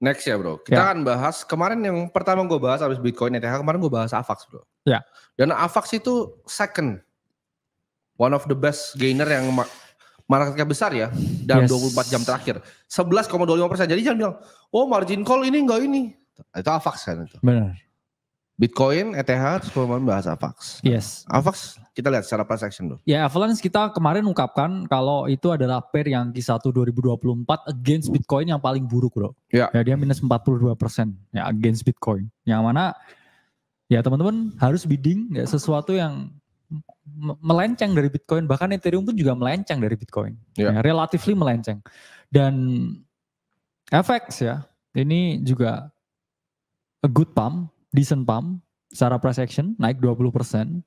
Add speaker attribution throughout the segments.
Speaker 1: Next ya bro, kita akan bahas kemarin yang pertama gue bahas habis Bitcoin ETH, kemarin gue bahas AVAX bro.
Speaker 2: Ya.
Speaker 1: Dan AVAX itu second, one of the best gainer yang marketnya besar ya dalam 24 jam terakhir, 11,25%. Jadi jangan bilang, oh margin call ini enggak ini, itu AVAX kan itu.
Speaker 2: Benar.
Speaker 1: Bitcoin, ETH, terus kemarin bahas AVAX. Nah,
Speaker 2: Yes.
Speaker 1: AVAX kita lihat secara price action dulu.
Speaker 2: Ya, Avalanche kita kemarin ungkapkan kalau itu adalah pair yang Q1 2024 against Bitcoin yang paling buruk bro.
Speaker 1: Ya.
Speaker 2: Dia minus 42% ya against Bitcoin. Yang mana ya teman-teman harus bidding ya sesuatu yang melenceng dari Bitcoin. Bahkan Ethereum pun juga melenceng dari Bitcoin. Ya, relatively melenceng. Dan FX ya ini juga a good pump. Decent pump secara price action naik 20%.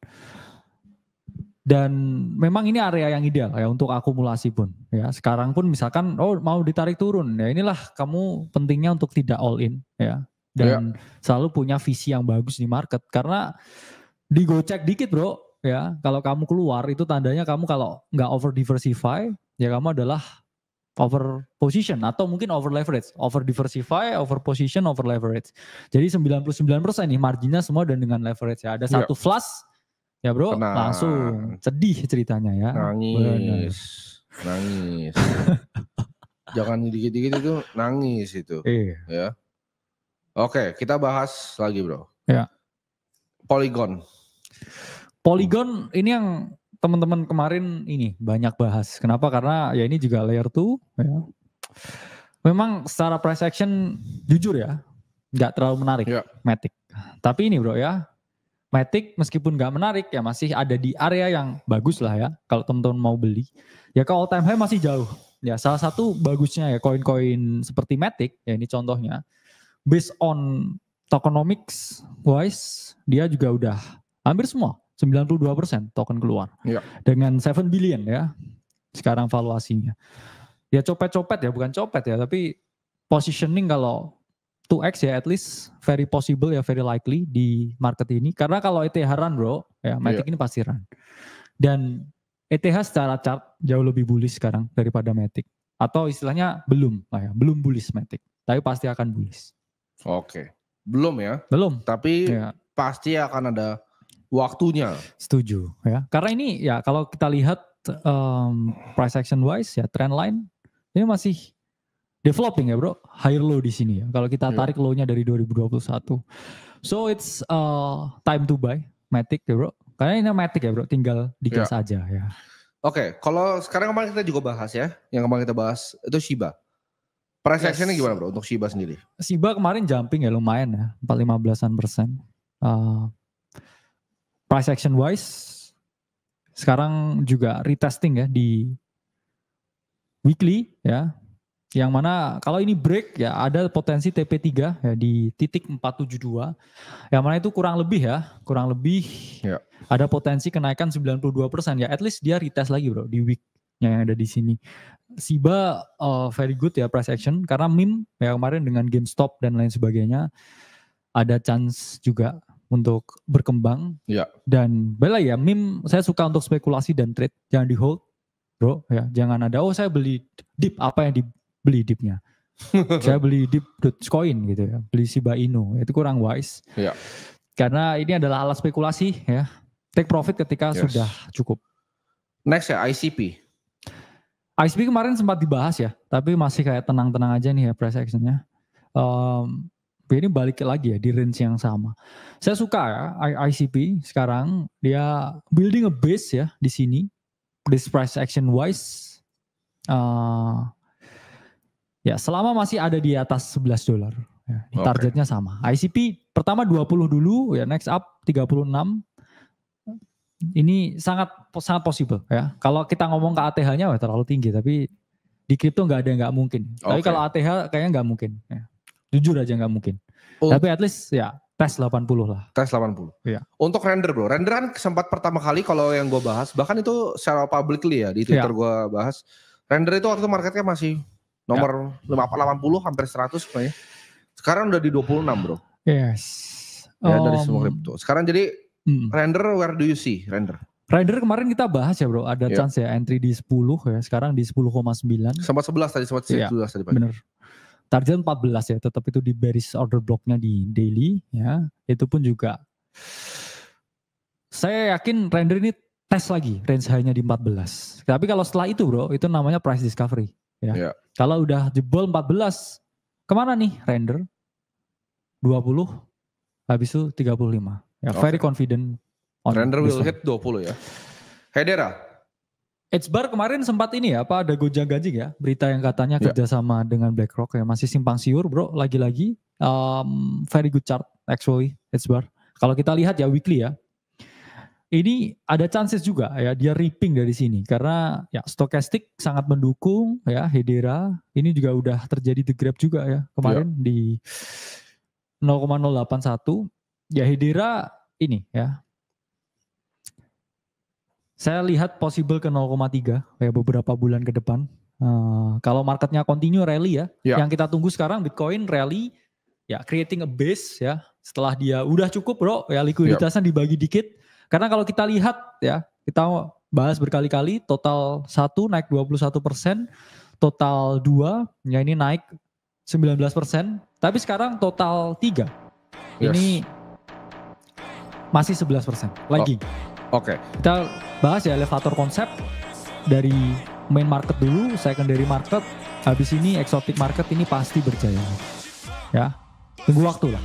Speaker 2: Dan memang ini area yang ideal ya untuk akumulasi pun ya. Sekarang pun misalkan mau ditarik turun ya, inilah kamu pentingnya untuk tidak all in ya. Dan selalu punya visi yang bagus di market, karena digocek dikit bro ya. Kalau kamu keluar itu tandanya kamu kalau nggak over diversify ya kamu adalah over position atau mungkin over leverage, over diversify, over position, over leverage. Jadi 99% nih marginnya semua dan dengan leverage ya. Ada satu flush ya bro, langsung sedih ceritanya ya.
Speaker 1: Nangis. Jangan dikit-dikit itu nangis itu. Ya. Oke, kita bahas lagi bro.
Speaker 2: Ya.
Speaker 1: Polygon
Speaker 2: ini yang teman-teman kemarin ini banyak bahas. Kenapa? Karena ya ini juga layer 2 ya. Memang secara price action jujur ya nggak terlalu menarik Matic. Tapi ini bro ya, Matic meskipun nggak menarik ya masih ada di area yang bagus lah ya. Kalau teman-teman mau beli ya ke all time high masih jauh. Ya salah satu bagusnya ya koin-koin seperti Matic ya, ini contohnya based on tokenomics wise dia juga udah hampir semua 92% token keluar. Dengan 7 billion ya. Sekarang valuasinya. Ya copet-copet ya, bukan copet ya, tapi positioning kalau 2x ya at least very possible ya, very likely di market ini. Karena kalau ETH run bro, ya Matic ini pasti run. Dan ETH secara chart jauh lebih bullish sekarang daripada Matic. Atau istilahnya belum lah ya, belum bullish Matic. Tapi pasti akan bullish.
Speaker 1: Oke. Belum ya?
Speaker 2: Belum.
Speaker 1: Tapi pasti akan ada waktunya.
Speaker 2: Setuju ya. Karena ini ya kalau kita lihat price action wise ya trend line ini masih developing ya bro. Higher low di sini ya. Kalau kita tarik low-nya dari 2021. So it's time to buy Matic ya bro. Karena ini Matic ya bro, tinggal digas aja ya.
Speaker 1: Oke, kalau sekarang kemarin kita juga bahas ya. Yang kemarin kita bahas itu Shiba. Price actionnya gimana bro untuk Shiba sendiri?
Speaker 2: Shiba kemarin jumping ya lumayan ya. 4-15%. Price action wise sekarang juga retesting ya di weekly ya, yang mana kalau ini break ya ada potensi TP3 ya di titik 472, yang mana itu kurang lebih ada potensi kenaikan 92% ya, at least dia retest lagi bro di week yang ada di sini. Shiba very good ya price action karena meme ya kemarin dengan GameStop dan lain sebagainya ada chance juga untuk berkembang. Dan balik ya meme saya suka untuk spekulasi dan trade, jangan di hold bro ya, jangan ada saya beli dip, apa yang dibeli dipnya. Saya beli dip Dogecoin gitu ya, beli Shiba Inu, itu kurang wise karena ini adalah alat spekulasi ya, take profit ketika sudah cukup.
Speaker 1: Next ya ICP
Speaker 2: kemarin sempat dibahas ya, tapi masih kayak tenang-tenang aja nih ya price actionnya. Ini balik lagi ya di range yang sama. Saya suka ya ICP sekarang dia building a base ya di sini. This price action wise, ya selama masih ada di atas $11 ya, targetnya sama. ICP pertama 20 dulu ya, next up 36. Ini sangat possible ya. Kalau kita ngomong ke ATH-nya terlalu tinggi, tapi di kripto nggak ada yang nggak mungkin. Tapi kalau ATH kayaknya nggak mungkin. Ya. Jujur aja nggak mungkin. Tapi at least ya tes 80 lah.
Speaker 1: Tes 80.
Speaker 2: Iya.
Speaker 1: Untuk render bro, render kan sempat pertama kali kalau yang gue bahas, bahkan itu secara publicly ya di Twitter gue bahas. Render itu waktu itu marketnya masih nomor 80 hampir 100 kayaknya. Sekarang udah di 26 bro.
Speaker 2: Yes.
Speaker 1: Ya dari semua kripto. Sekarang jadi render, where do you see render?
Speaker 2: Render kemarin kita bahas ya bro, ada chance ya entry di 10 ya, sekarang di 10,9.
Speaker 1: Sempat 11 tadi, sempat 11 tadi pagi.
Speaker 2: Bener. target 14 ya, tetap itu di bearish order blocknya di daily ya. Itu pun juga saya yakin render ini tes lagi range high-nya di 14. Tapi kalau setelah itu bro, itu namanya price discovery ya.
Speaker 1: Yeah.
Speaker 2: Kalau udah jebol 14, kemana nih render? 20, habis itu 35. Ya, very confident.
Speaker 1: Render will hit 20 ya. Hedera.
Speaker 2: H-Bar kemarin sempat ini ya, ada gonjang ganjing ya, berita yang katanya kerjasama dengan BlackRock ya, masih simpang siur bro, lagi-lagi very good chart actually H-Bar. Kalau kita lihat ya weekly ya, ini ada chances juga ya dia ripping dari sini karena ya stochastic sangat mendukung ya. Hedera ini juga udah terjadi the grab juga ya kemarin di 0,081 ya. Hedera ini ya, saya lihat possible ke 0,3 ya beberapa bulan ke depan. Kalau marketnya continue rally ya, yang kita tunggu sekarang Bitcoin rally ya, creating a base ya. Setelah dia udah cukup bro ya, likuiditasnya dibagi dikit. Karena kalau kita lihat ya, kita bahas berkali-kali, total 1 naik 21%, total 2 ya ini naik 19%, tapi sekarang total 3 ini masih 11% lagi.
Speaker 1: Oke.
Speaker 2: Kita bahas ya elevator konsep dari main market dulu, secondary market, habis ini exotic market ini pasti berjaya. Ya, tunggu waktu lah.